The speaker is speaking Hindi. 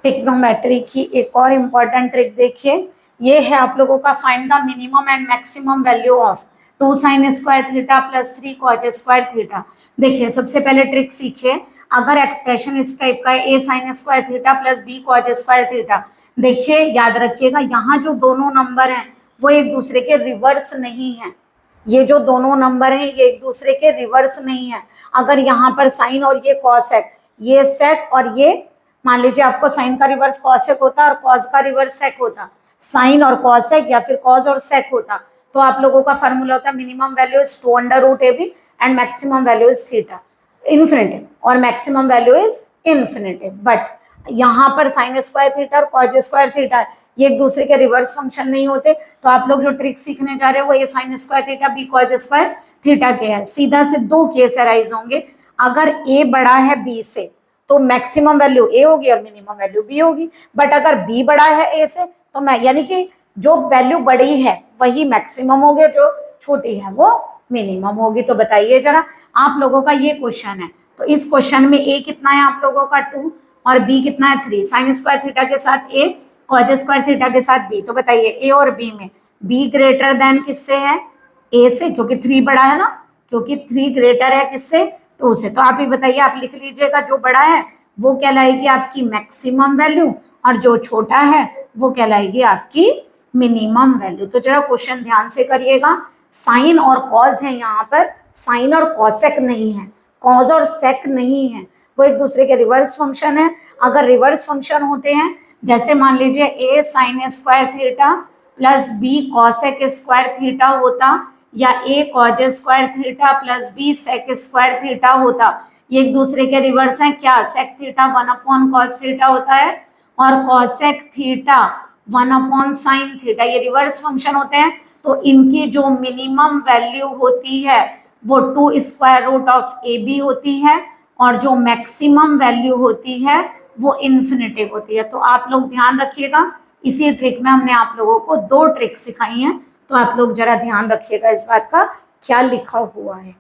ट्रिग्नोमेट्री की एक और इम्पॉर्टेंट ट्रिक देखिए, ये है आप लोगों का find the minimum and maximum value of 2 sin square theta plus 3 cos square theta. देखिए सबसे पहले ट्रिक सीखिए, अगर एक्सप्रेशन इस टाइप का है a sin square theta plus b cos square theta, देखिए याद रखिएगा यहाँ जो दोनों नंबर हैं वो एक दूसरे के रिवर्स नहीं है। ये जो दोनों नंबर हैं ये एक दूसरे के रिवर्स नहीं है। अगर यहाँ पर साइन और ये कॉसेक, ये सेक और ये, मान लीजिए आपको साइन का रिवर्स कॉसेक होता और कॉस का रिवर्स सेक होता, साइन और कॉसेक या फिर कॉस और सेक होता, तो आप लोगों का फॉर्मूला होता है minimum value is 2 under root A B and maximum value is theta infinitive और maximum value is infinitive. But यहाँ पर साइन स्क्वायर थीटा और कॉस स्क्वायर थीटा है, ये एक दूसरे के रिवर्स फंक्शन नहीं होते। तो आप लोग जो ट्रिक सीखने जा रहे हो वो ये sine square theta b cos square theta के है। सीधा से दो केस अराइज होंगे, अगर ए बड़ा है बी से तो मैक्सिमम वैल्यू ए होगी और मिनिमम वैल्यू बी होगी, बट अगर बी बड़ा है ए से तो मैं यानी कि जो वैल्यू बड़ी है वही मैक्सिमम होगी और जो छोटी है वो मिनिमम होगी। तो बताइए जरा, आप लोगों का ये क्वेश्चन है, तो इस क्वेश्चन में ए कितना है आप लोगों का 2 और बी कितना है 3, साइन स्क्वायर थीटा के साथ ए, कॉस स्क्वायर थीटा के साथ बी। तो बताइए ए और बी में बी ग्रेटर देन किससे है, ए से, क्योंकि 3 बड़ा है ना, क्योंकि 3 ग्रेटर है किससे, 2 से। तो आप ही बताइए, आप लिख लीजिएगा जो बड़ा है वो कहलाएगी आपकी मैक्सिमम वैल्यू और जो छोटा है वो कहलाएगी आपकी मिनिमम वैल्यू। तो जरा क्वेश्चन ध्यान से करिएगा, साइन और कॉस है, यहाँ पर साइन और कॉसेक नहीं है, कॉस और सेक नहीं है, वो एक दूसरे के रिवर्स फंक्शन है। अगर रिवर्स फंक्शन होते हैं, जैसे मान लीजिए A sine square theta plus B cosec square theta होता, या A cos square theta plus B sec square theta होता, ये एक दूसरे के रिवर्स हैं। क्या sec theta 1 upon cos theta होता है और cosec theta 1 upon sine theta, ये रिवर्स फंक्शन होते हैं। तो इनकी जो मिनिमम वैल्यू होती है वो 2 square root of a b होती है और जो मैक्सिमम वैल्यू होती है वो इन्फिनिटिव होती है। तो आप लोग ध्यान रखिएगा, इसी ट्रिक में हमने आप लोगों को 2 ट्रिक सिखाई हैं, तो आप लोग जरा ध्यान रखिएगा इस बात का क्या लिखा हुआ है।